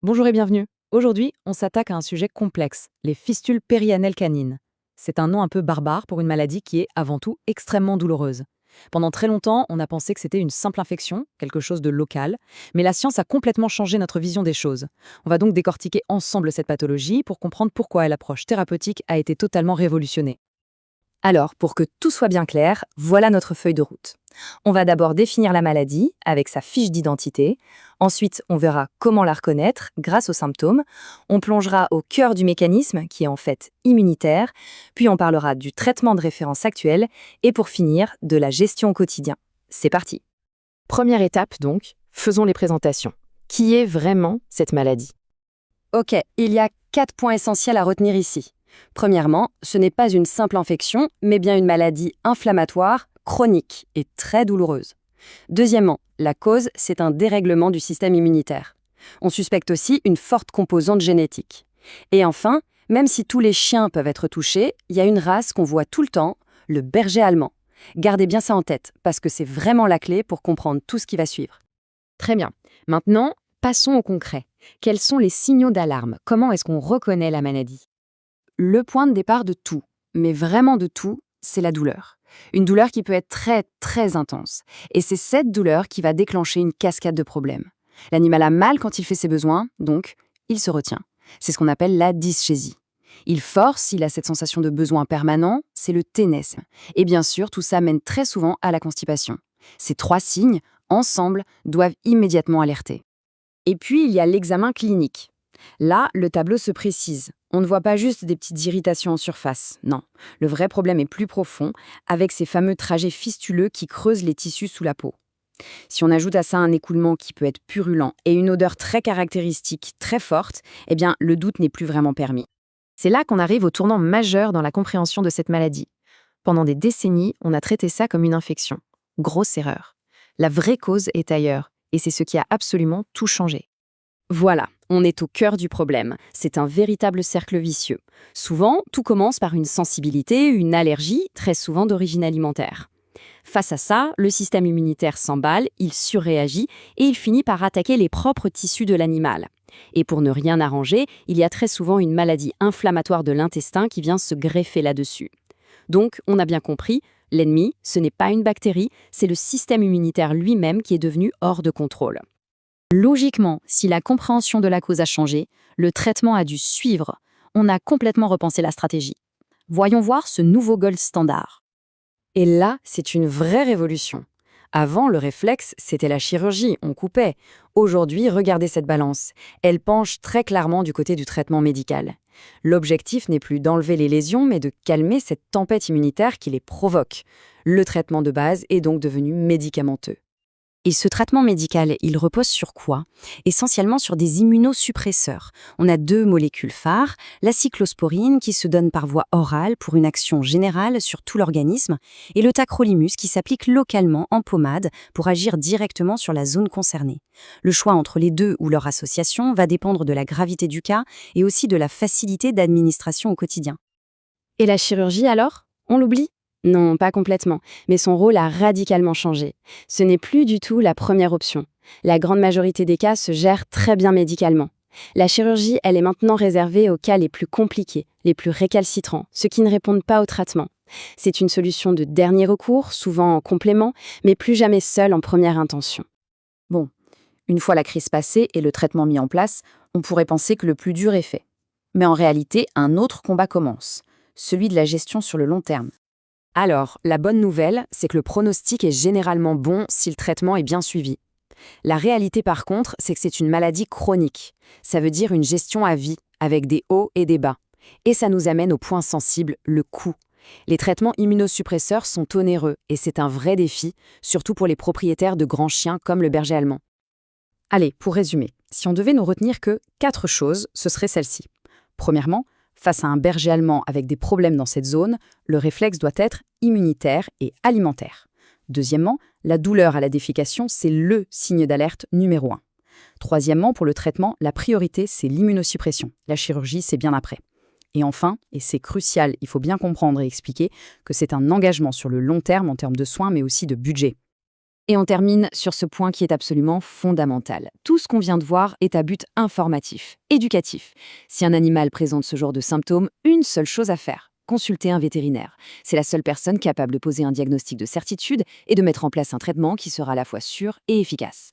Bonjour et bienvenue. Aujourd'hui, on s'attaque à un sujet complexe, les fistules périanales canines. C'est un nom un peu barbare pour une maladie qui est avant tout extrêmement douloureuse. Pendant très longtemps, on a pensé que c'était une simple infection, quelque chose de local, mais la science a complètement changé notre vision des choses. On va donc décortiquer ensemble cette pathologie pour comprendre pourquoi l'approche thérapeutique a été totalement révolutionnée. Alors, pour que tout soit bien clair, voilà notre feuille de route. On va d'abord définir la maladie avec sa fiche d'identité. Ensuite, on verra comment la reconnaître grâce aux symptômes. On plongera au cœur du mécanisme qui est en fait immunitaire. Puis on parlera du traitement de référence actuel. Et pour finir, de la gestion au quotidien. C'est parti. Première étape donc, faisons les présentations. Qui est vraiment cette maladie? Ok, il y a 4 points essentiels à retenir ici. Premièrement, ce n'est pas une simple infection, mais bien une maladie inflammatoire, chronique et très douloureuse. Deuxièmement, la cause, c'est un dérèglement du système immunitaire. On suspecte aussi une forte composante génétique. Et enfin, même si tous les chiens peuvent être touchés, il y a une race qu'on voit tout le temps, le berger allemand. Gardez bien ça en tête, parce que c'est vraiment la clé pour comprendre tout ce qui va suivre. Très bien. Maintenant, passons au concret. Quels sont les signaux d'alarme? Comment est-ce qu'on reconnaît la maladie? Le point de départ de tout, mais vraiment de tout, c'est la douleur. Une douleur qui peut être très, très intense. Et c'est cette douleur qui va déclencher une cascade de problèmes. L'animal a mal quand il fait ses besoins, donc il se retient. C'est ce qu'on appelle la dyschésie. Il force, il a cette sensation de besoin permanent, c'est le ténesme. Et bien sûr, tout ça mène très souvent à la constipation. Ces 3 signes, ensemble, doivent immédiatement alerter. Et puis, il y a l'examen clinique. Là, le tableau se précise. On ne voit pas juste des petites irritations en surface, non. Le vrai problème est plus profond, avec ces fameux trajets fistuleux qui creusent les tissus sous la peau. Si on ajoute à ça un écoulement qui peut être purulent et une odeur très caractéristique, très forte, eh bien, le doute n'est plus vraiment permis. C'est là qu'on arrive au tournant majeur dans la compréhension de cette maladie. Pendant des décennies, on a traité ça comme une infection. Grosse erreur. La vraie cause est ailleurs, et c'est ce qui a absolument tout changé. Voilà, on est au cœur du problème. C'est un véritable cercle vicieux. Souvent, tout commence par une sensibilité, une allergie, très souvent d'origine alimentaire. Face à ça, le système immunitaire s'emballe, il surréagit et il finit par attaquer les propres tissus de l'animal. Et pour ne rien arranger, il y a très souvent une maladie inflammatoire de l'intestin qui vient se greffer là-dessus. Donc, on a bien compris, l'ennemi, ce n'est pas une bactérie, c'est le système immunitaire lui-même qui est devenu hors de contrôle. Logiquement, si la compréhension de la cause a changé, le traitement a dû suivre. On a complètement repensé la stratégie. Voyons voir ce nouveau gold standard. Et là, c'est une vraie révolution. Avant, le réflexe, c'était la chirurgie, on coupait. Aujourd'hui, regardez cette balance. Elle penche très clairement du côté du traitement médical. L'objectif n'est plus d'enlever les lésions, mais de calmer cette tempête immunitaire qui les provoque. Le traitement de base est donc devenu médicamenteux. Et ce traitement médical, il repose sur quoi? Essentiellement sur des immunosuppresseurs. On a 2 molécules phares, la cyclosporine qui se donne par voie orale pour une action générale sur tout l'organisme, et le tacrolimus qui s'applique localement en pommade pour agir directement sur la zone concernée. Le choix entre les deux ou leur association va dépendre de la gravité du cas et aussi de la facilité d'administration au quotidien. Et la chirurgie alors? On l'oublie? Non, pas complètement, mais son rôle a radicalement changé. Ce n'est plus du tout la première option. La grande majorité des cas se gèrent très bien médicalement. La chirurgie, elle est maintenant réservée aux cas les plus compliqués, les plus récalcitrants, ceux qui ne répondent pas au traitement. C'est une solution de dernier recours, souvent en complément, mais plus jamais seule en première intention. Bon, une fois la crise passée et le traitement mis en place, on pourrait penser que le plus dur est fait. Mais en réalité, un autre combat commence, celui de la gestion sur le long terme. Alors, la bonne nouvelle, c'est que le pronostic est généralement bon si le traitement est bien suivi. La réalité par contre, c'est que c'est une maladie chronique. Ça veut dire une gestion à vie, avec des hauts et des bas. Et ça nous amène au point sensible, le coût. Les traitements immunosuppresseurs sont onéreux et c'est un vrai défi, surtout pour les propriétaires de grands chiens comme le berger allemand. Allez, pour résumer, si on devait nous retenir que 4 choses, ce serait celles-ci. Premièrement, face à un berger allemand avec des problèmes dans cette zone, le réflexe doit être immunitaire et alimentaire. Deuxièmement, la douleur à la défécation, c'est le signe d'alerte numéro 1. Troisièmement, pour le traitement, la priorité, c'est l'immunosuppression. La chirurgie, c'est bien après. Et enfin, et c'est crucial, il faut bien comprendre et expliquer que c'est un engagement sur le long terme en termes de soins, mais aussi de budget. Et on termine sur ce point qui est absolument fondamental. Tout ce qu'on vient de voir est à but informatif, éducatif. Si un animal présente ce genre de symptômes, une seule chose à faire: consulter un vétérinaire. C'est la seule personne capable de poser un diagnostic de certitude et de mettre en place un traitement qui sera à la fois sûr et efficace.